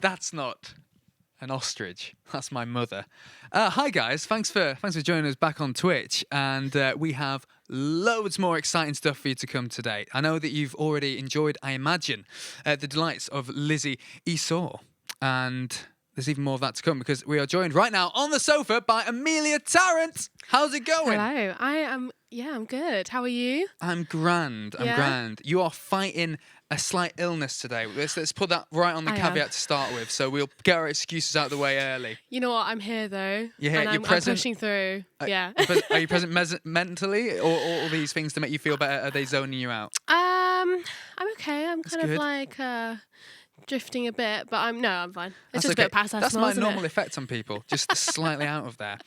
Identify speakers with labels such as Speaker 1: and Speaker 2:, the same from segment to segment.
Speaker 1: That's not an ostrich. That's my mother. Hi guys, thanks for joining us back on Twitch, and we have loads more exciting stuff for you to come today. I know that you've already enjoyed, I imagine, the delights of Lizzie Esau, and there's even more of that to come because we are joined right now on the sofa by Emilia Tarrant. How's it going?
Speaker 2: Hello, I'm good. How are you?
Speaker 1: I'm grand. I'm grand. You are fighting a slight illness today. Let's put that right on the caveat to start with. So we'll get our excuses out of the way early.
Speaker 2: You know what? I'm here though.
Speaker 1: You're here.
Speaker 2: And
Speaker 1: You're
Speaker 2: I'm
Speaker 1: present.
Speaker 2: pushing through. Yeah.
Speaker 1: Are you present mentally, or all these things to make you feel better? Are they zoning you out?
Speaker 2: I'm okay. I'm kind
Speaker 1: good.
Speaker 2: of like drifting a bit, but I'm fine. It's
Speaker 1: That's
Speaker 2: just
Speaker 1: okay.
Speaker 2: a bit past
Speaker 1: That's
Speaker 2: asthma,
Speaker 1: my
Speaker 2: isn't
Speaker 1: normal
Speaker 2: it?
Speaker 1: effect on people, just slightly out of there.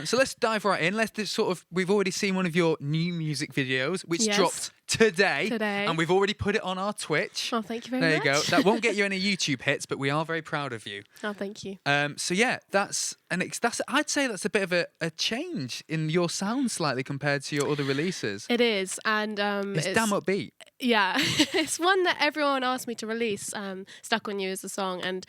Speaker 1: So let's dive right in. Let's just we've already seen one of your new music videos, which dropped today. And we've already put it on our Twitch.
Speaker 2: Oh, thank you very much.
Speaker 1: There you go. That won't get you any YouTube hits, but we are very proud of you.
Speaker 2: Oh, thank you.
Speaker 1: So yeah, I'd say that's a bit of a change in your sound slightly compared to your other releases.
Speaker 2: It is, and
Speaker 1: it's damn upbeat.
Speaker 2: Yeah, it's one that everyone asked me to release. "Stuck on You" is the song, and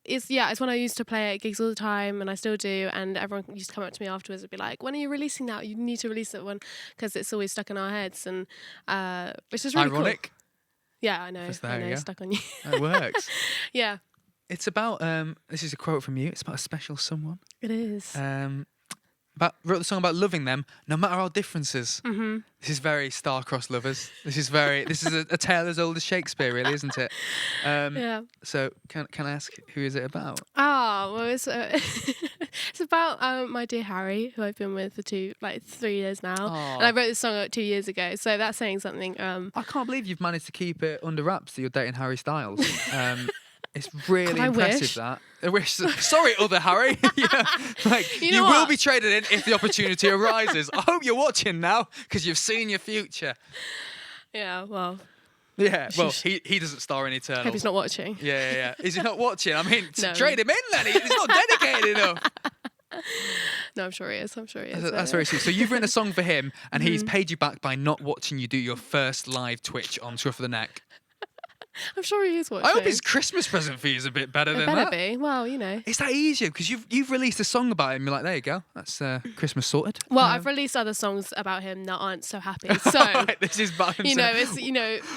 Speaker 2: it's one I used to play at gigs all the time, and I still do. And everyone used to come up to me afterwards and be like, "When are you releasing that? You need to release that one because it's always stuck in our heads." And which is really
Speaker 1: ironic.
Speaker 2: Cool. Yeah, I know. "Stuck on You."
Speaker 1: It works.
Speaker 2: Yeah.
Speaker 1: It's about this is a quote from you. It's about a special someone.
Speaker 2: It is.
Speaker 1: Wrote the song about loving them, no matter our differences.
Speaker 2: Mm-hmm.
Speaker 1: This is very star-crossed lovers. This is a tale as old as Shakespeare, really, isn't it?
Speaker 2: Yeah.
Speaker 1: So can I ask who is it about?
Speaker 2: Well, it's it's about my dear Harry, who I've been with for 3 years now, and I wrote this song 2 years ago. So that's saying something.
Speaker 1: I can't believe you've managed to keep it under wraps that you're dating Harry Styles. It's really
Speaker 2: God,
Speaker 1: impressive.
Speaker 2: wish.
Speaker 1: That I wish. Sorry, other Harry. You will be traded in if the opportunity arises. I hope you're watching now because you've seen your future.
Speaker 2: Yeah. Well.
Speaker 1: Yeah. Well, he doesn't star in Eternal.
Speaker 2: Hope he's not watching.
Speaker 1: Yeah. Is he not watching? I mean,
Speaker 2: No.
Speaker 1: trade him in then. He's not dedicated enough.
Speaker 2: No, I'm sure he is.
Speaker 1: That's very sweet. So you've written a song for him, and he's paid you back by not watching you do your first live Twitch on Scruff of the Neck.
Speaker 2: I'm sure he is watching.
Speaker 1: I hope his Christmas present for you is a bit better than that.
Speaker 2: It better be. Well, you know.
Speaker 1: It's that easier because you've released a song about him. You're like, there you go. That's Christmas sorted.
Speaker 2: Well, I've released other songs about him that aren't so happy. So
Speaker 1: right, this is balancing.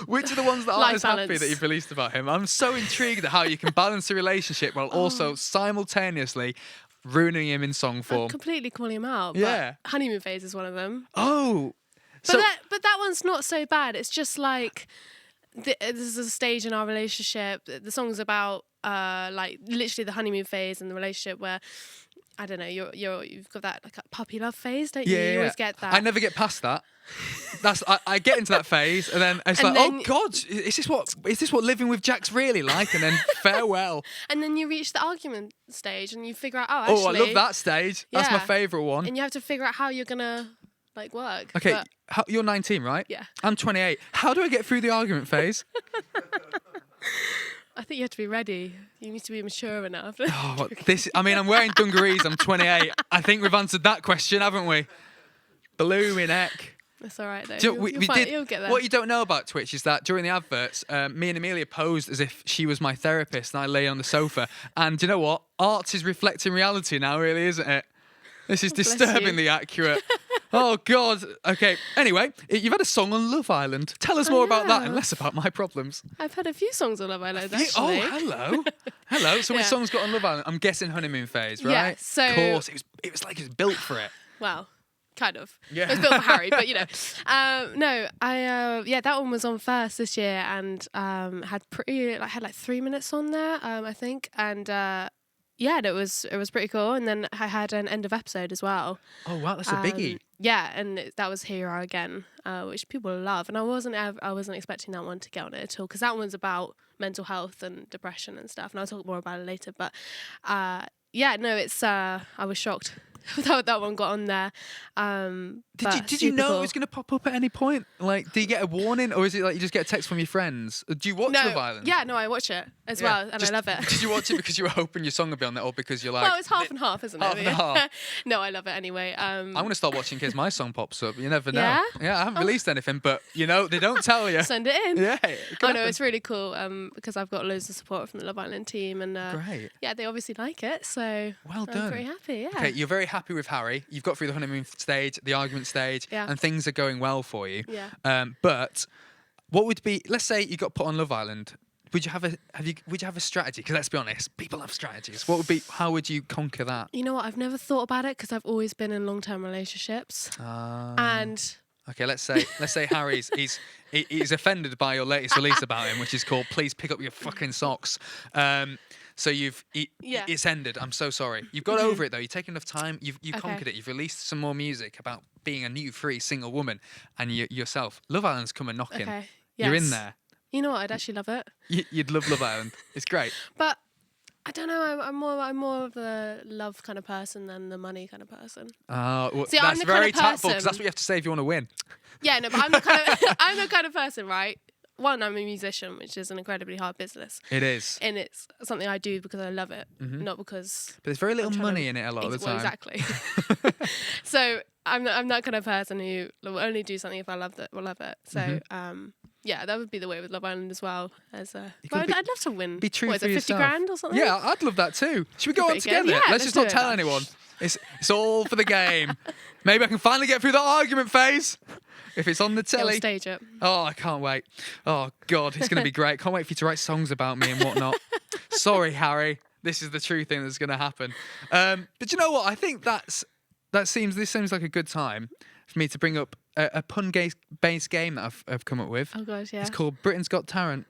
Speaker 2: Which
Speaker 1: are the ones that aren't as happy
Speaker 2: balance.
Speaker 1: that you've released about him? I'm so intrigued at how you can balance a relationship while also simultaneously ruining him in song form.
Speaker 2: I'm completely calling him out.
Speaker 1: Yeah.
Speaker 2: But honeymoon phase is one of them.
Speaker 1: Oh.
Speaker 2: But that one's not so bad. It's just like this is a stage in our relationship. The song's about literally the honeymoon phase and the relationship where I don't know, you've got that like puppy love phase, don't you? You always get that.
Speaker 1: I never get past that. I get into that phase and then it's oh God, is this what living with Jack's really like? And then farewell.
Speaker 2: And then you reach the argument stage and you figure out, actually.
Speaker 1: I love that stage. That's my favourite one.
Speaker 2: And you have to figure out how you're gonna work.
Speaker 1: Okay, you're 19, right?
Speaker 2: Yeah.
Speaker 1: I'm 28. How do I get through the argument phase?
Speaker 2: I think you have to be ready. You need to be mature enough.
Speaker 1: I'm wearing dungarees. I'm 28. I think we've answered that question, haven't we? Blooming heck.
Speaker 2: That's all right, though.
Speaker 1: You'll
Speaker 2: get there.
Speaker 1: What you don't know about Twitch is that during the adverts, me and Emilia posed as if she was my therapist and I lay on the sofa. And do you know what? Arts is reflecting reality now, really, isn't it? This is disturbingly accurate. Oh, God. Okay. Anyway, you've had a song on Love Island. Tell us more about that and less about my problems.
Speaker 2: I've had a few songs on Love Island, actually.
Speaker 1: Oh, hello. Hello. So which songs got on Love Island? I'm guessing Honeymoon Phase, right?
Speaker 2: Yeah, so...
Speaker 1: Of course. It was like it was built for it.
Speaker 2: Well, kind of.
Speaker 1: Yeah.
Speaker 2: It was built for Harry, but that one was on first this year and had 3 minutes on there, I think. And... it was pretty cool, and then I had an end of episode as well.
Speaker 1: Oh wow, that's a biggie.
Speaker 2: Yeah, and that was Here You Are Again, which people love, and I wasn't expecting that one to get on it at all because that one's about mental health and depression and stuff, and I'll talk more about it later. But I was shocked that one got on there.
Speaker 1: Did you know it was going to pop up at any point? Like, do you get a warning, or is it like you just get a text from your friends? Do you watch Love Island?
Speaker 2: Yeah, no, I watch it as well, and I love it.
Speaker 1: Did you watch it because you were hoping your song would be on there, or because you're like?
Speaker 2: Well, it's half and half, isn't it?
Speaker 1: Half and half.
Speaker 2: No, I love it anyway.
Speaker 1: I'm going to start watching in case my song pops up. You never know.
Speaker 2: Yeah?
Speaker 1: Yeah, I haven't released anything, but they don't tell you.
Speaker 2: Send it in.
Speaker 1: Yeah.
Speaker 2: Oh no, it's really cool because I've got loads of support from the Love Island team, and
Speaker 1: Great.
Speaker 2: yeah, they obviously like it, so
Speaker 1: Well done.
Speaker 2: I'm very happy. Yeah.
Speaker 1: Okay, you're very happy with Harry. You've got through the honeymoon stage, the argument stage, and things are going well for you.
Speaker 2: Yeah.
Speaker 1: But what would be? Let's say you got put on Love Island. Would you have a strategy? Because let's be honest, people have strategies. What would be? How would you conquer that?
Speaker 2: You know what? I've never thought about it because I've always been in long-term relationships, and.
Speaker 1: Okay, let's say Harry's he's offended by your latest release about him, which is called "Please Pick Up Your Fucking Socks." So it's ended. I'm so sorry. You've got over it though. You've taken enough time. You've conquered it. You've released some more music about being a new free single woman and yourself. Love Island's coming knocking.
Speaker 2: Okay.
Speaker 1: You're in
Speaker 2: Yes.
Speaker 1: there.
Speaker 2: You know what? I'd actually love it.
Speaker 1: You'd love Love Island. It's great.
Speaker 2: But I don't know. I'm more of the love kind of person than the money kind of person.
Speaker 1: Well,
Speaker 2: See, I'm
Speaker 1: that's
Speaker 2: the
Speaker 1: very
Speaker 2: kind of
Speaker 1: tactful because
Speaker 2: person-
Speaker 1: that's what you have to say if you want to win.
Speaker 2: Yeah, no, but I'm the kind of person, right? One, I'm a musician, which is an incredibly hard business,
Speaker 1: It is.
Speaker 2: and it's something I do because I love it, not because.
Speaker 1: But there's very little
Speaker 2: I'm trying
Speaker 1: money
Speaker 2: to-
Speaker 1: in it a lot of the time.
Speaker 2: Well, exactly. So I'm that kind of person who will only do something if I love it. So yeah, that would be the way with Love Island as well. But I'd love to win.
Speaker 1: Be true
Speaker 2: What is
Speaker 1: for
Speaker 2: it, 50
Speaker 1: yourself.
Speaker 2: grand or something?
Speaker 1: Yeah, I'd love that too. Should we go on
Speaker 2: pretty
Speaker 1: together?
Speaker 2: good. Yeah,
Speaker 1: let's
Speaker 2: let's
Speaker 1: just not
Speaker 2: do
Speaker 1: tell
Speaker 2: it.
Speaker 1: anyone. It's all for the game. Maybe I can finally get through the argument phase. If it's on the
Speaker 2: We'll
Speaker 1: telly.
Speaker 2: stage it.
Speaker 1: Oh, I can't wait. Oh, God, it's going to be great. Can't wait for you to write songs about me and whatnot. Sorry, Harry. This is the true thing that's going to happen. But you know what? I think this seems like a good time for me to bring up a pun-based game that I've come up with.
Speaker 2: Oh gosh, yeah.
Speaker 1: It's called Britain's Got Tarrant.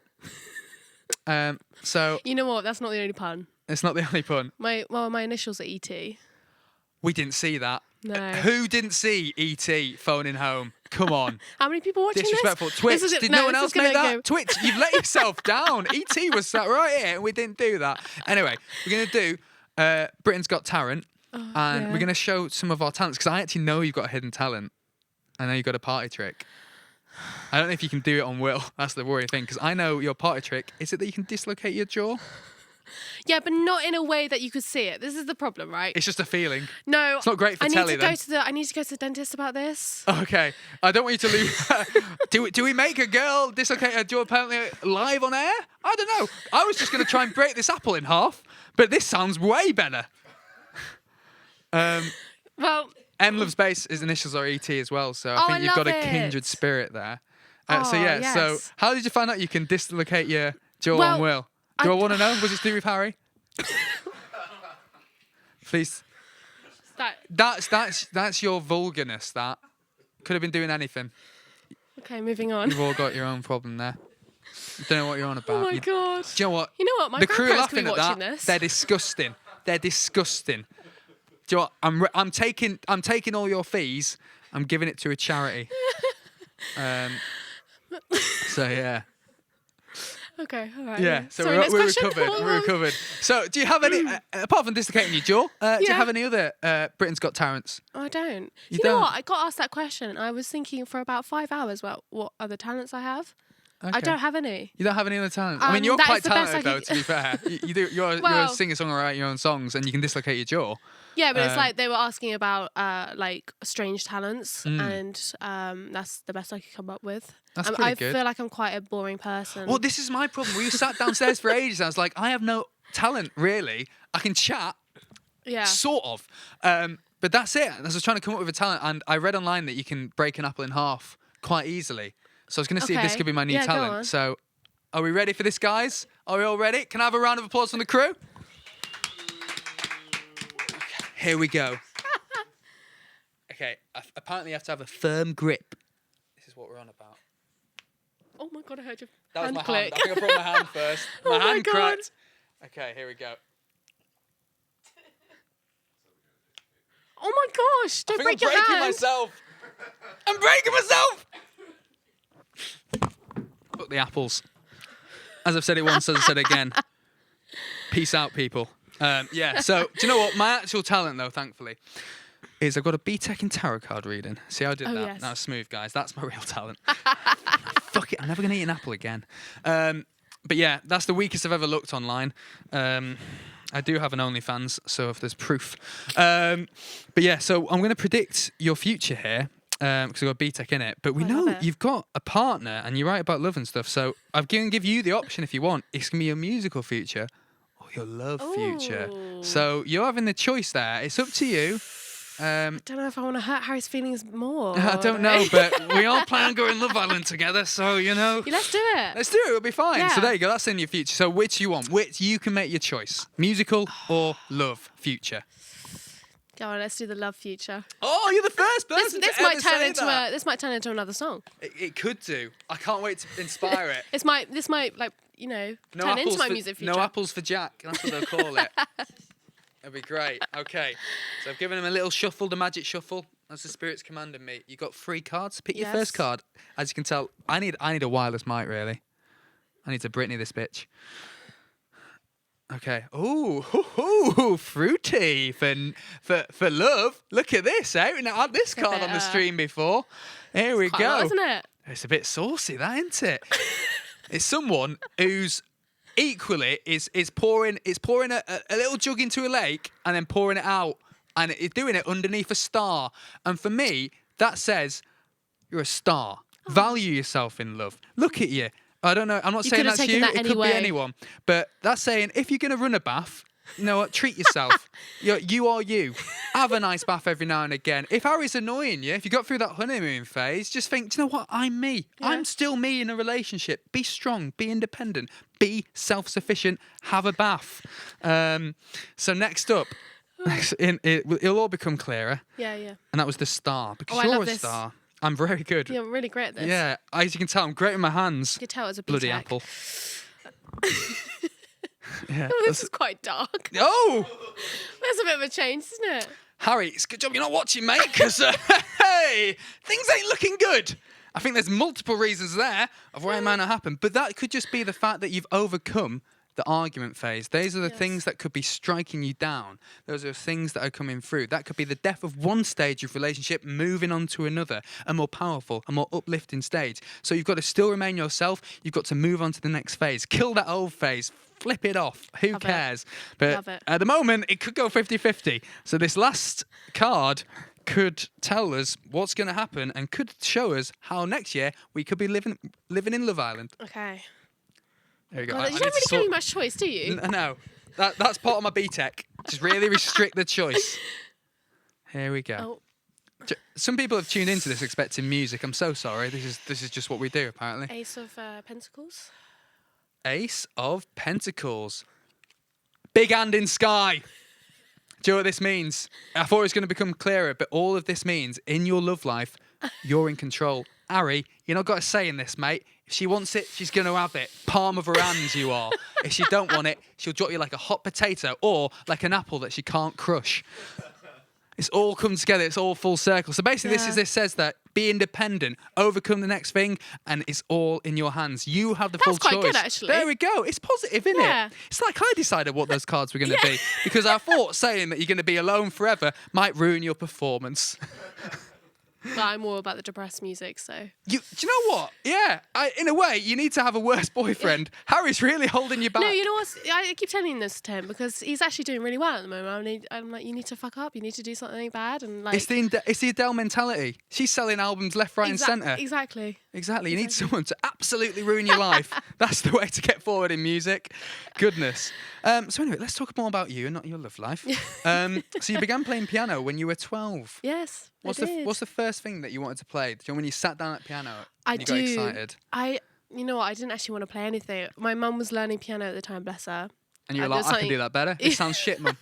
Speaker 1: So
Speaker 2: You know what? That's not the only pun.
Speaker 1: it's not the only pun.
Speaker 2: My initials are ET.
Speaker 1: We didn't see that.
Speaker 2: No.
Speaker 1: Who didn't see E.T. phoning home? Come on.
Speaker 2: How many people watching
Speaker 1: Disrespectful.
Speaker 2: this?
Speaker 1: Twitch.
Speaker 2: This is-
Speaker 1: Did
Speaker 2: no,
Speaker 1: no one
Speaker 2: this
Speaker 1: else
Speaker 2: is gonna
Speaker 1: make that?
Speaker 2: go-
Speaker 1: Twitch, you've let yourself down. E.T. was sat right here and we didn't do that. Anyway, we're going to do Britain's Got Tarrant and
Speaker 2: yeah.
Speaker 1: we're going to show some of our talents because I actually know you've got a hidden talent. I know you've got a party trick. I don't know if you can do it on Will. That's the worrying thing because I know your party trick. Is it that you can dislocate your jaw?
Speaker 2: Yeah, but not in a way that you could see it. This is the problem, right?
Speaker 1: It's just a feeling.
Speaker 2: No.
Speaker 1: It's not great for
Speaker 2: I
Speaker 1: telly
Speaker 2: need to
Speaker 1: then.
Speaker 2: I need to go to the dentist about this.
Speaker 1: Okay, I don't want you to lose. do we make a girl dislocate her jaw apparently live on air? I don't know. I was just going to try and break this apple in half, but this sounds way better.
Speaker 2: Well,
Speaker 1: M Love's bass, his initials are ET as well, so I
Speaker 2: Oh,
Speaker 1: think
Speaker 2: I
Speaker 1: you've got a
Speaker 2: love
Speaker 1: kindred
Speaker 2: it.
Speaker 1: spirit there.
Speaker 2: Oh,
Speaker 1: So
Speaker 2: yes.
Speaker 1: how did you find out you can dislocate your jaw
Speaker 2: Well,
Speaker 1: on Will? Do I
Speaker 2: I-
Speaker 1: want to know? Was it to do with Harry? Please. That's your vulgarness. That could have been doing anything.
Speaker 2: okay, moving on.
Speaker 1: You've all got your own problem there. You don't know what you're on about.
Speaker 2: Oh my god.
Speaker 1: Do you know what?
Speaker 2: You know what? My
Speaker 1: The crew are
Speaker 2: grandparents could
Speaker 1: laughing
Speaker 2: be
Speaker 1: at
Speaker 2: watching
Speaker 1: that.
Speaker 2: this.
Speaker 1: They're disgusting. They're disgusting. Do you know what? I'm taking all your fees. I'm giving it to a charity. So yeah.
Speaker 2: Okay, all right.
Speaker 1: Yeah, so
Speaker 2: Sorry,
Speaker 1: we're
Speaker 2: next question.
Speaker 1: recovered. We're recovered. So, do you have any, apart from dislocating your jaw, do you
Speaker 2: Yeah.
Speaker 1: have any other Britain's Got Tarrants?
Speaker 2: Oh, I don't.
Speaker 1: You
Speaker 2: You know
Speaker 1: don't?
Speaker 2: what? I got asked that question and I was thinking for about 5 hours about what other talents I have. I
Speaker 1: Okay.
Speaker 2: don't have any.
Speaker 1: You don't have any other talents? I mean, you're
Speaker 2: that
Speaker 1: quite
Speaker 2: is the best
Speaker 1: talented,
Speaker 2: I
Speaker 1: though,
Speaker 2: could-
Speaker 1: to be fair. You do, you're a
Speaker 2: Well-
Speaker 1: singer-songwriter, write your own songs, and you can dislocate your jaw.
Speaker 2: Yeah, but it's
Speaker 1: Um,
Speaker 2: like they were asking about like strange talents,
Speaker 1: Mm.
Speaker 2: and that's the best I could come up with.
Speaker 1: That's
Speaker 2: I
Speaker 1: pretty good.
Speaker 2: feel like I'm quite a boring person.
Speaker 1: Well, this is my problem. We sat downstairs for ages. I was like, I have no talent, really. I can chat,
Speaker 2: yeah.
Speaker 1: sort of. But that's it. I was trying to come up with a talent, and I read online that you can break an apple in half quite easily. So I was going to see if this
Speaker 2: Okay.
Speaker 1: could be my new
Speaker 2: Yeah, go
Speaker 1: talent.
Speaker 2: on.
Speaker 1: So, are we ready for this, guys? Are we all ready? Can I have a round of applause from the crew? Okay, here we go. Okay, apparently you have to have a firm grip. This is what we're on about.
Speaker 2: Oh my god, I heard your
Speaker 1: That was
Speaker 2: hand
Speaker 1: my
Speaker 2: click.
Speaker 1: hand. I think I brought my hand first.
Speaker 2: Oh
Speaker 1: My
Speaker 2: my
Speaker 1: hand
Speaker 2: God.
Speaker 1: cracked. Okay, here we go.
Speaker 2: Oh my gosh!
Speaker 1: I
Speaker 2: Don't
Speaker 1: think
Speaker 2: break
Speaker 1: I'm
Speaker 2: your
Speaker 1: breaking
Speaker 2: hand.
Speaker 1: myself. I'm breaking myself. Put the apples. As I've said it once, as I said again. Peace out, people. Yeah. So, do you know what? My actual talent, though, thankfully, is I've got a BTEC in tarot card reading. See how I did
Speaker 2: Oh,
Speaker 1: that?
Speaker 2: yes.
Speaker 1: That was smooth, guys. That's my real talent. Fuck it, I'm never going to eat an apple again. But yeah, that's the weakest I've ever looked online. I do have an OnlyFans, so if there's proof. But yeah, so I'm going to predict your future here. Because I've got BTEC in it, but we
Speaker 2: I love
Speaker 1: know
Speaker 2: it.
Speaker 1: you've got a partner and you write about love and stuff. So I'm going to give you the option if you want. It's going to be your musical future or your love future.
Speaker 2: Ooh.
Speaker 1: So you're having the choice there. It's up to you.
Speaker 2: I don't know if I want to hurt Harry's feelings more.
Speaker 1: I don't know, but we are planning on going Love Island together, so you know.
Speaker 2: Yeah, let's do it.
Speaker 1: Let's do it. It'll be fine.
Speaker 2: Yeah.
Speaker 1: So there you go. That's in your future. So which you want? Which you can make your choice: musical or love future.
Speaker 2: Go on, let's do the love future.
Speaker 1: Oh, you're the first person
Speaker 2: This
Speaker 1: to
Speaker 2: might
Speaker 1: ever
Speaker 2: turn
Speaker 1: say
Speaker 2: into
Speaker 1: that.
Speaker 2: this might turn into another song.
Speaker 1: It could do. I can't wait to inspire it.
Speaker 2: This might like turn into my music future.
Speaker 1: No apples for Jack. That's what they'll call it. That'd be great. Okay, so I've given him a little shuffle, the magic shuffle. That's the spirit's commanding me. You got 3 cards. Pick your
Speaker 2: Yes.
Speaker 1: first card. As you can tell, I need a wireless mic really. I need to Britney this bitch. Okay. Ooh, fruity for love. Look at this. I haven't had this card on the stream before. Here we
Speaker 2: Quite
Speaker 1: go.
Speaker 2: a lot, isn't it?
Speaker 1: It's a bit saucy, that, isn't it? It's someone who's equally is pouring a little jug into a lake and then pouring it out, and it's doing it underneath a star. And for me, that says you're a star. Value yourself in love. Look at you. I don't know. I'm not saying
Speaker 2: could have
Speaker 1: that's
Speaker 2: taken
Speaker 1: you.
Speaker 2: that
Speaker 1: It could be
Speaker 2: anyway.
Speaker 1: anyone. But that's saying if you're going to run a bath, you know what? Treat yourself. You are you. Have a nice bath every now and again. If Harry's annoying you, if you got through that honeymoon phase, just think, do you know what? I'm me.
Speaker 2: Yeah.
Speaker 1: I'm still me in a relationship. Be strong. Be independent. Be self-sufficient. Have a bath. So next up, it'll all become clearer.
Speaker 2: Yeah, yeah.
Speaker 1: And that was the star. Because
Speaker 2: Oh, I
Speaker 1: you're
Speaker 2: love
Speaker 1: a
Speaker 2: this.
Speaker 1: star. I'm very good.
Speaker 2: You're really great at this.
Speaker 1: Yeah, as you can tell, I'm great with my hands.
Speaker 2: You could tell it was a
Speaker 1: Bloody
Speaker 2: BTEC.
Speaker 1: apple. Yeah.
Speaker 2: Oh, this is quite dark.
Speaker 1: Oh,
Speaker 2: That's a bit of a change, isn't it?
Speaker 1: Harry, it's a good job you're not watching, mate, because hey, things ain't looking good. I think there's multiple reasons there of why it might not happen, but that could just be the fact that you've overcome the argument phase. Those are the
Speaker 2: Yes.
Speaker 1: things that could be striking you down. Those are things that are coming through. That could be the death of one stage of relationship, moving on to another, a more powerful, a more uplifting stage. So you've got to still remain yourself. You've got to move on to the next phase. Kill that old phase. Flip it off. Who
Speaker 2: Love it.
Speaker 1: cares? But
Speaker 2: Love it.
Speaker 1: at the moment, it could go 50-50. So this last card could tell us what's going to happen and could show us how next year we could be living in Love Island.
Speaker 2: Okay.
Speaker 1: There you go.
Speaker 2: God,
Speaker 1: I
Speaker 2: you
Speaker 1: need
Speaker 2: don't
Speaker 1: to
Speaker 2: really
Speaker 1: sort-
Speaker 2: give me much choice, do you?
Speaker 1: No, that's part of my BTEC. Just really restrict the choice. Here we go.
Speaker 2: Oh,
Speaker 1: Some people have tuned into this expecting music. I'm so sorry. This is just what we do, apparently.
Speaker 2: Ace of Pentacles.
Speaker 1: Ace of Pentacles. Big hand in sky. Do you know what this means? I thought it was going to become clearer, but all of this means in your love life, you're in control. Harry, you're not got a say in this, mate. If she wants it, she's going to have it. Palm of her hands, you are. If she don't want it, she'll drop you like a hot potato or like an apple that she can't crush. It's all come together. It's all full circle. So basically,
Speaker 2: Yeah.
Speaker 1: this says that be independent, overcome the next thing, and it's all in your hands. You have the full
Speaker 2: That's quite
Speaker 1: choice.
Speaker 2: good, actually.
Speaker 1: There we go. It's positive, isn't
Speaker 2: Yeah.
Speaker 1: it? It's like I decided what those cards were going to be because I thought saying that you're going to be alone forever might ruin your performance.
Speaker 2: But I'm more about the depressed music, so.
Speaker 1: Do you know what? Yeah, in a way, you need to have a worse boyfriend. Harry's really holding you back.
Speaker 2: No, you know what? I keep telling this to him because he's actually doing really well at the moment. I'm like, you need to fuck up. You need to do something bad, and like.
Speaker 1: It's the Adele mentality. She's selling albums left, right, and centre.
Speaker 2: Exactly.
Speaker 1: Exactly. You need someone to absolutely ruin your life. That's the way to get forward in music. Goodness. So anyway, let's talk more about you and not your love life. So you began playing piano when you were 12.
Speaker 2: Yes.
Speaker 1: What's the first thing that you wanted to play? Do you know when you sat down at piano and you
Speaker 2: do.
Speaker 1: got excited?
Speaker 2: You know what? I didn't actually want to play anything. My mum was learning piano at the time, bless her.
Speaker 1: And you were
Speaker 2: And
Speaker 1: like,
Speaker 2: there's
Speaker 1: I can do that better. It sounds shit, mum.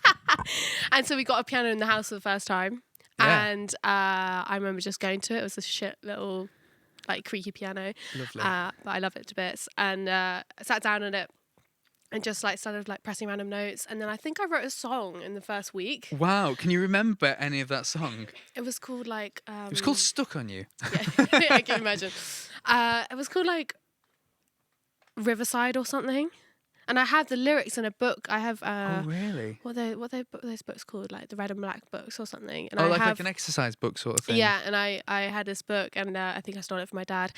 Speaker 2: And so we got a piano in the house for the first time.
Speaker 1: Yeah.
Speaker 2: And I remember just going to it. It was a shit little, like, creaky piano.
Speaker 1: Lovely.
Speaker 2: But I love it to bits. And I sat down at it and just, like, started, like, pressing random notes. And then I think I wrote a song in the first week.
Speaker 1: Wow. Can you remember any of that song?
Speaker 2: It was called, like...
Speaker 1: It was called Stuck on You.
Speaker 2: Yeah, I can imagine. It was called, like, Riverside or something. And I have the lyrics in a book. I have
Speaker 1: Oh, really?
Speaker 2: what are those books called, like the Red and Black books or something. And
Speaker 1: Oh,
Speaker 2: I
Speaker 1: like
Speaker 2: have
Speaker 1: an exercise book sort of thing.
Speaker 2: yeah, and I had this book, and I think I stole it from my dad.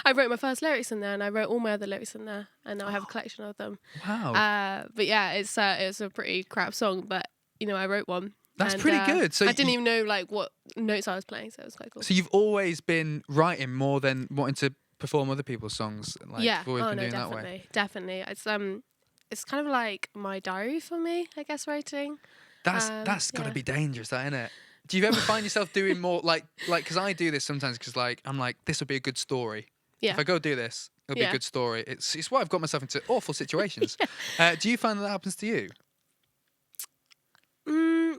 Speaker 2: I wrote my first lyrics in there, and I wrote all my other lyrics in there, and now I have a collection of them.
Speaker 1: Wow.
Speaker 2: But yeah, it's a pretty crap song, but I wrote one.
Speaker 1: That's
Speaker 2: And,
Speaker 1: pretty good. So
Speaker 2: I didn't even know like what notes I was playing, so it was quite cool.
Speaker 1: So you've always been writing more than wanting to perform other people's songs. Like,
Speaker 2: yeah.
Speaker 1: you've always been doing
Speaker 2: definitely,
Speaker 1: that way.
Speaker 2: definitely. It's kind of like my diary for me, I guess, writing.
Speaker 1: That's got to be dangerous, that, isn't it? Do you ever find yourself doing more like because I do this sometimes because like I'm like this will be a good story.
Speaker 2: Yeah.
Speaker 1: If I go do this, it'll be a good story. It's why I've got myself into awful situations. Do you find that happens to you?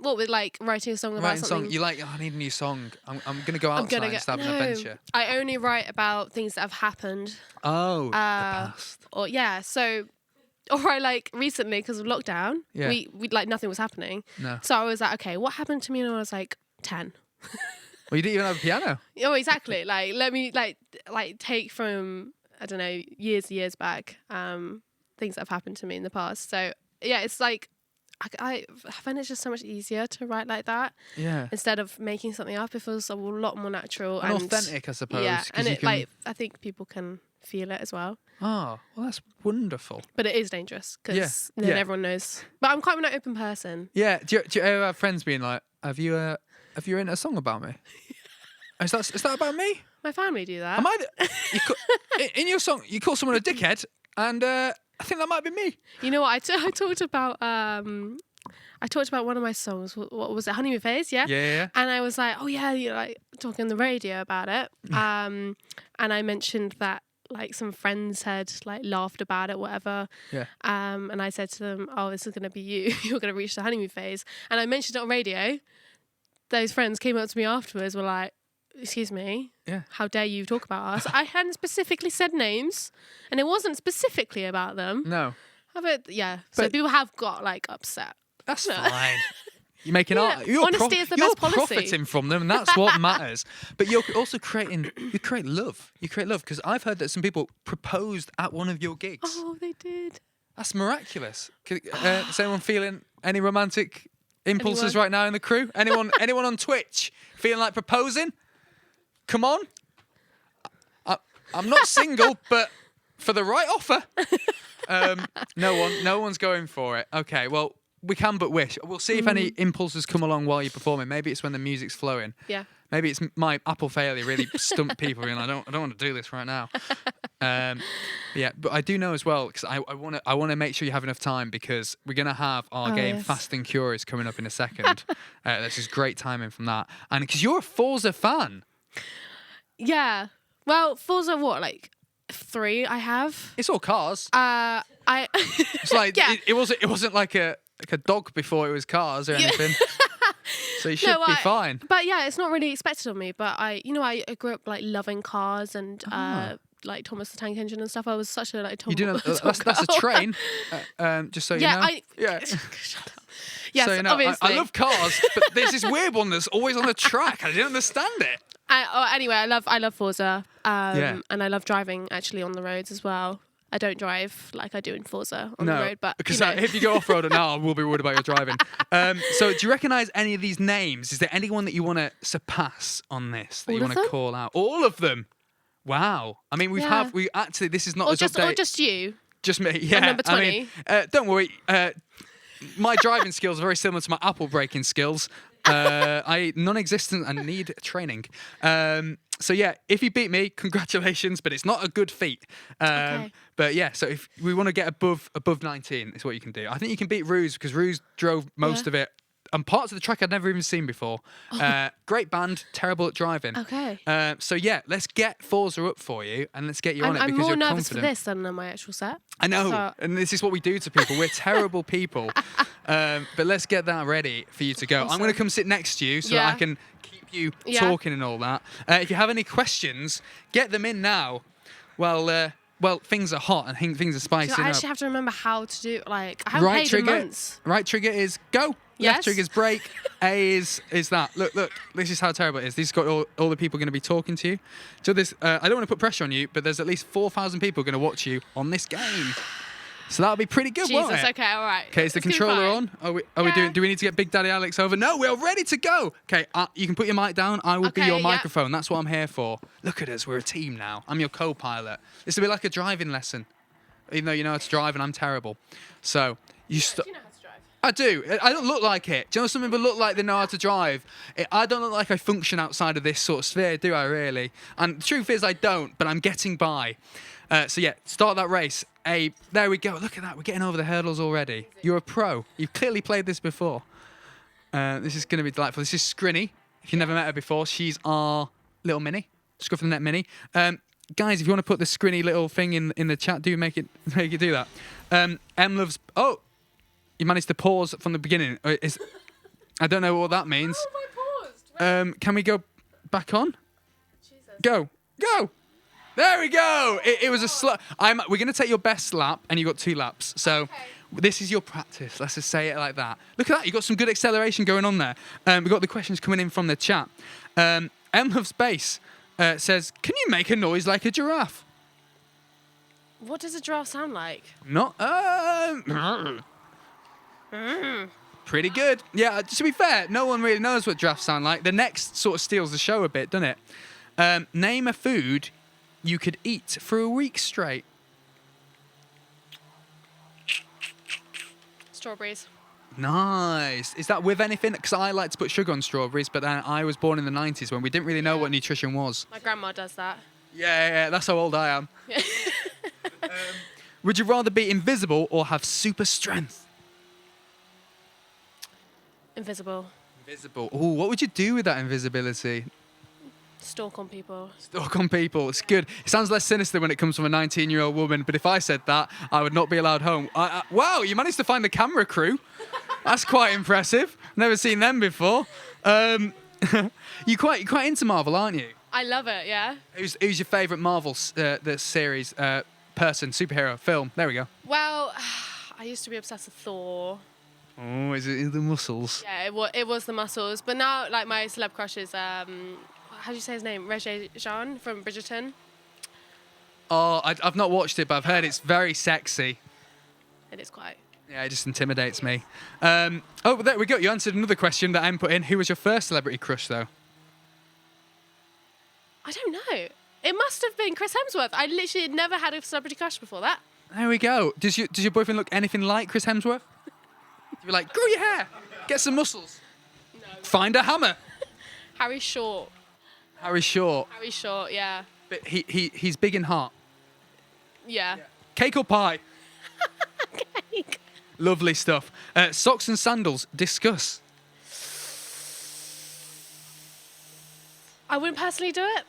Speaker 2: What with like writing a song about something?
Speaker 1: You like, I need a new song. I'm gonna go outside and start an adventure.
Speaker 2: I only write about things that have happened.
Speaker 1: Oh, the past.
Speaker 2: Or I like recently because of lockdown.
Speaker 1: Yeah.
Speaker 2: We like nothing was happening.
Speaker 1: No.
Speaker 2: So I was like, okay, what happened to me when I was like 10?
Speaker 1: Well, you didn't even have a piano.
Speaker 2: Oh, exactly. Like let me like take from I don't know years back things that have happened to me in the past. So yeah, it's like. I find it's just so much easier to write like that.
Speaker 1: Yeah.
Speaker 2: Instead of making something up, it feels a lot more natural
Speaker 1: and authentic, I suppose.
Speaker 2: Yeah, and
Speaker 1: I
Speaker 2: think people can feel it as well.
Speaker 1: Oh, well, that's wonderful.
Speaker 2: But it is dangerous because then everyone knows. But I'm quite an open person.
Speaker 1: Yeah. Do you ever have friends being like, "Have you written a song about me?" Is that about me?
Speaker 2: My family do that.
Speaker 1: Am I? In your song, you call someone a dickhead, and I think that might be me.
Speaker 2: You know what? I talked about one of my songs. What was it? Honeymoon Phase, yeah?
Speaker 1: Yeah.
Speaker 2: And I was like, oh yeah, you're like talking on the radio about it. And I mentioned that like some friends had like laughed about it, whatever.
Speaker 1: Yeah.
Speaker 2: And I said to them, oh, this is gonna be you. You're gonna reach the honeymoon phase. And I mentioned it on radio. Those friends came up to me afterwards, were like, excuse me, how dare you talk about us? I hadn't specifically said names, and it wasn't specifically about them.
Speaker 1: No.
Speaker 2: So people have got like upset.
Speaker 1: That's fine. You're making art.
Speaker 2: Honesty is the best policy.
Speaker 1: You're profiting from them, and that's what matters. But you're also you create love. You create love because I've heard that some people proposed at one of your gigs.
Speaker 2: Oh, they did.
Speaker 1: That's miraculous. Is anyone feeling any romantic impulses right now in the crew? Anyone on Twitch feeling like proposing? Come on. I'm not single, but for the right offer. No one's going for it. Okay, well, we can but wish. We'll see if any impulses come along while you're performing. Maybe it's when the music's flowing.
Speaker 2: Yeah.
Speaker 1: Maybe it's my Apple failure really stumped people and I don't want to do this right now. But I do know as well because I want to make sure you have enough time because we're gonna have our game Fast and Curious coming up in a second. This is great timing from that, and because you're a Forza fan.
Speaker 2: Yeah. Well, Forza what like 3 I have.
Speaker 1: It's all cars. It's like it wasn't like a dog before it was cars or anything. So you should be fine.
Speaker 2: But yeah, it's not really expected of me. But I grew up like loving cars and like Thomas the Tank Engine and stuff. I was such a like tomboy.
Speaker 1: That's a train. Just so you know.
Speaker 2: Shut up. Yes,
Speaker 1: so,
Speaker 2: obviously.
Speaker 1: I love cars, but there's this weird one that's always on the track. I didn't understand it.
Speaker 2: Anyway, I love Forza. And I love driving actually on the roads as well. I don't drive like I do in Forza on the road, but
Speaker 1: because if you go off road now, I will be worried about your driving. So, do you recognise any of these names? Is there anyone that you want to surpass on this that you want to call out? All of them. Wow. I mean, we actually. This is not
Speaker 2: or
Speaker 1: as
Speaker 2: just
Speaker 1: update.
Speaker 2: or just you.
Speaker 1: Just me. Yeah.
Speaker 2: And number 20.
Speaker 1: I mean, don't worry. My driving skills are very similar to my Apple braking skills. I non-existent and need training. So yeah, if you beat me, congratulations, but it's not a good feat.
Speaker 2: Okay.
Speaker 1: But yeah, so if we want to get above 19, is what you can do. I think you can beat Ruse because Ruse drove most of it. And parts of the track I'd never even seen before. Great band, terrible at driving.
Speaker 2: Okay.
Speaker 1: So yeah, let's get Forza up for you and let's get you on it because
Speaker 2: I'm more
Speaker 1: you're
Speaker 2: nervous
Speaker 1: confident.
Speaker 2: for this than on my actual set.
Speaker 1: I know,
Speaker 2: So...
Speaker 1: and this is what we do to people. We're terrible people. But let's get that ready for you to go.
Speaker 2: Awesome.
Speaker 1: I'm going to come sit next to you so that I can keep you talking and all that. If you have any questions, get them in now. Well, things are hot and things are spicing
Speaker 2: I
Speaker 1: up.
Speaker 2: actually have to remember how to do. Like I haven't played in months.
Speaker 1: Right trigger is go.
Speaker 2: Yes.
Speaker 1: Left trigger's brake. A is that. Look. This is how terrible it is. This has got all the people going to be talking to you. So this, I don't want to put pressure on you, but there's at least 4,000 people going to watch you on this game. So that'll be pretty good, won't
Speaker 2: Jesus,
Speaker 1: it?
Speaker 2: okay, all right.
Speaker 1: Okay, is the
Speaker 2: It's gonna be
Speaker 1: controller
Speaker 2: fine.
Speaker 1: on? Are we doing? Do we need to get Big Daddy Alex over? No, we're ready to go. Okay, you can put your mic down. I will be
Speaker 2: Okay,
Speaker 1: your
Speaker 2: yeah.
Speaker 1: microphone. That's what I'm here for. Look at us, we're a team now. I'm your co-pilot. This will be like a driving lesson, even though you know how to drive and I'm terrible. So you
Speaker 2: Do you know how to drive?
Speaker 1: I do. I don't look like it. Do you know some people look like they know how to drive? I don't look like I function outside of this sort of sphere, do I really? And the truth is I don't, but I'm getting by. So yeah, start that race. There we go. Look at that. We're getting over the hurdles already. You're a pro. You've clearly played this before. This is going to be delightful. This is Scrinny. If you've never met her before, she's our little mini. Scruff the Net mini. Guys, if you want to put the Scrinny little thing in the chat, do make it do that. M loves... Oh! You managed to pause from the beginning. I don't know what that means.
Speaker 2: Oh, I paused.
Speaker 1: Can we go back on?
Speaker 2: Jesus.
Speaker 1: Go! There we go. It was a slow. We're going to take your best lap, and you got 2 laps. So this is your practice. Let's just say it like that. Look at that. You got some good acceleration going on there. We've got the questions coming in from the chat. M Loves Bass says, "Can you make a noise like a giraffe?"
Speaker 2: What does a giraffe sound like?
Speaker 1: Not. Pretty good. Yeah. To be fair, no one really knows what giraffes sound like. The next sort of steals the show a bit, doesn't it? Name a food you could eat for a week straight.
Speaker 2: Strawberries.
Speaker 1: Nice. Is that with anything? Because I like to put sugar on strawberries, but I was born in the 90s when we didn't really know what nutrition was.
Speaker 2: My grandma does that.
Speaker 1: Yeah, that's how old I am. Would you rather be invisible or have super strength?
Speaker 2: Invisible.
Speaker 1: Invisible. Ooh, what would you do with that invisibility?
Speaker 2: Stalk on people.
Speaker 1: Stalk on people. It's good. It sounds less sinister when it comes from a 19-year-old woman, but if I said that, I would not be allowed home. Wow, you managed to find the camera crew. That's quite impressive. Never seen them before. You're quite into Marvel, aren't you?
Speaker 2: I love it, yeah.
Speaker 1: Who's your favourite Marvel the series person, superhero, film? There we go.
Speaker 2: Well, I used to be obsessed with Thor.
Speaker 1: Oh, is it the muscles?
Speaker 2: Yeah, it was the muscles. But now, like, my celeb crush is, how do you say his name? Regé Jean from Bridgerton.
Speaker 1: Oh, I've not watched it, but I've heard it's very sexy.
Speaker 2: It is quite.
Speaker 1: Yeah, it just intimidates me. Oh, there we go. You answered another question that Em put in. Who was your first celebrity crush, though?
Speaker 2: I don't know. It must have been Chris Hemsworth. I literally had never had a celebrity crush before that.
Speaker 1: There we go. Does your boyfriend look anything like Chris Hemsworth? You're like, grow your hair, get some muscles,
Speaker 2: No.
Speaker 1: find a hammer.
Speaker 2: Harry Short.
Speaker 1: Harry Short,
Speaker 2: Harry Short, yeah.
Speaker 1: but he's big in heart.
Speaker 2: Yeah.
Speaker 1: Cake or pie?
Speaker 2: Cake.
Speaker 1: Lovely stuff. Socks and sandals. Discuss.
Speaker 2: I wouldn't personally do it.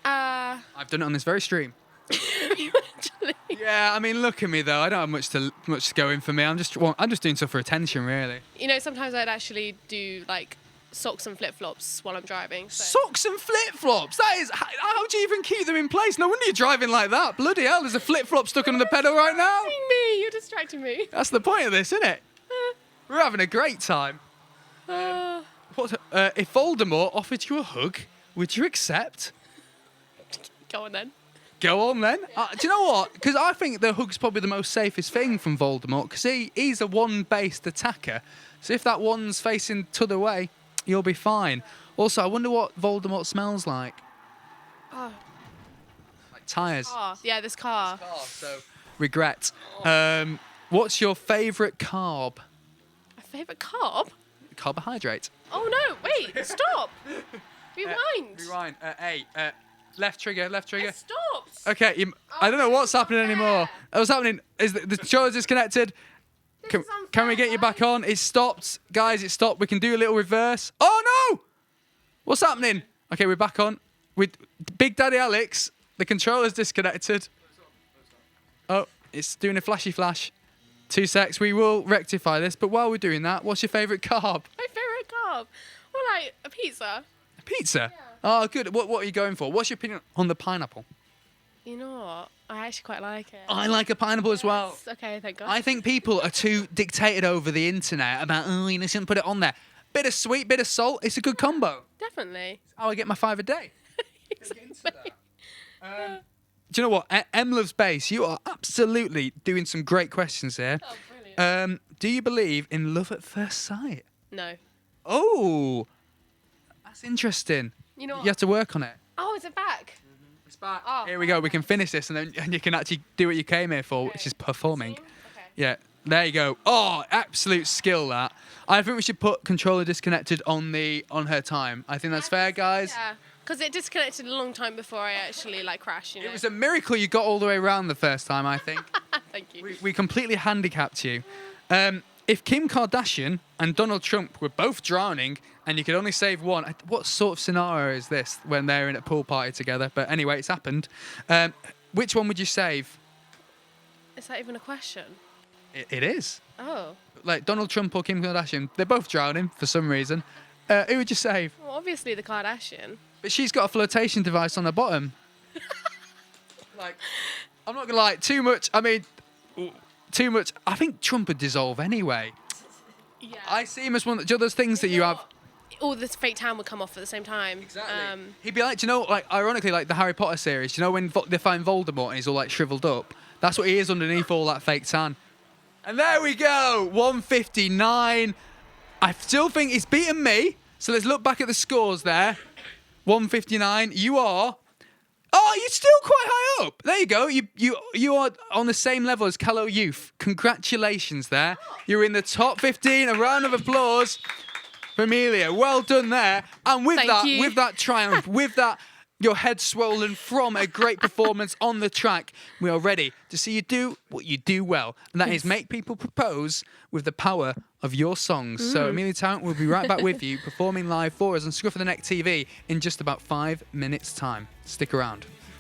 Speaker 1: I've done it on this very stream.
Speaker 2: Actually.
Speaker 1: Yeah, I mean, look at me though. I don't have much going for me. I'm just doing stuff for attention, really.
Speaker 2: You know, sometimes I'd actually do like socks and flip flops while I'm driving. So.
Speaker 1: Socks and flip flops. That is. How do you even keep them in place? No wonder you're driving like that. Bloody hell! There's a flip flop stuck under the pedal right now.
Speaker 2: Me, you're distracting me.
Speaker 1: That's the point of this, isn't it? We're having a great time. What? If Voldemort offered you a hug, would you accept?
Speaker 2: Go on then.
Speaker 1: Go on then. Do you know what? Because I think the hug's probably the most safest thing from Voldemort, because he's a one-based attacker. So if that one's facing t'other way, you'll be fine. Also, I wonder what Voldemort smells like.
Speaker 2: Oh.
Speaker 1: Like tyres.
Speaker 2: Car. Yeah, this car.
Speaker 1: So regret. What's your favourite carb?
Speaker 2: My favourite carb?
Speaker 1: Carbohydrate.
Speaker 2: Oh no! Wait, stop. Rewind.
Speaker 1: Rewind. Left trigger.
Speaker 2: It stopped.
Speaker 1: Okay, I don't know what's happening anymore. What's happening? Is the show is disconnected? Can we get you back on? It stopped. Guys, it stopped. We can do a little reverse. Oh no! What's happening? Okay, we're back on. With Big Daddy Alex, the controller's disconnected. Oh, it's doing a flashy flash. 2 secs. We will rectify this. But while we're doing that, what's your favourite carb?
Speaker 2: My favourite carb? Well, like a pizza.
Speaker 1: Pizza?
Speaker 2: Yeah.
Speaker 1: Oh, good. What are you going for? What's your opinion on the pineapple?
Speaker 2: You know what? I actually quite like it.
Speaker 1: I like a pineapple as well.
Speaker 2: Yes. Okay, thank God.
Speaker 1: I think people are too dictated over the internet about, you shouldn't put it on there. Bit of sweet, bit of salt. It's a good combo.
Speaker 2: Definitely.
Speaker 1: It's how I get my 5 a day.
Speaker 2: Exactly.
Speaker 1: Do you know what? Em Loves Bass, you are absolutely doing some great questions here.
Speaker 2: Oh, brilliant.
Speaker 1: Do you believe in love at first sight?
Speaker 2: No.
Speaker 1: Oh, that's interesting.
Speaker 2: You know what?
Speaker 1: You have to work on it.
Speaker 2: Oh, is it back?
Speaker 1: It's back.
Speaker 2: Oh,
Speaker 1: Here we go. We can finish this, and you can actually do what you came here for, which is performing.
Speaker 2: Okay.
Speaker 1: Yeah, there you go. Oh, absolute skill that. I think we should put controller disconnected on her time. I think that's fair, guys.
Speaker 2: Yeah, because it disconnected a long time before I actually crashed. You know.
Speaker 1: It was a miracle you got all the way around the first time, I think.
Speaker 2: Thank you.
Speaker 1: We completely handicapped you. If Kim Kardashian and Donald Trump were both drowning and you could only save one, what sort of scenario is this when they're in a pool party together? But anyway, it's happened. Which one would you save?
Speaker 2: Is that even a question?
Speaker 1: It is.
Speaker 2: Oh.
Speaker 1: Like Donald Trump or Kim Kardashian, they're both drowning for some reason. Who would you save?
Speaker 2: Well, obviously the Kardashian.
Speaker 1: But she's got a flotation device on her bottom. I'm not gonna lie, too much. I mean, too much. I think Trump would dissolve anyway.
Speaker 2: Yeah.
Speaker 1: I see him as one of those things that you have.
Speaker 2: All this fake tan would come off at the same time.
Speaker 1: Exactly. He'd be like, do you know, ironically, like the Harry Potter series. Do you know when they find Voldemort and he's all shriveled up? That's what he is underneath all that fake tan. And there we go, 159. I still think he's beaten me. So let's look back at the scores there. 159. You are. Oh, you're still quite high up. There you go. You are on the same level as Callow Youth. Congratulations there. You're in the top 15. A round of applause for Emilia. Well done there. And with that triumph, with that your head swollen from a great performance on the track, we are ready to see you do what you do well. And that is make people propose with the power of your songs. So Emilia Tarrant will be right back with you, performing live for us on Scruff of the Neck TV in just about 5 minutes' time. Stick around.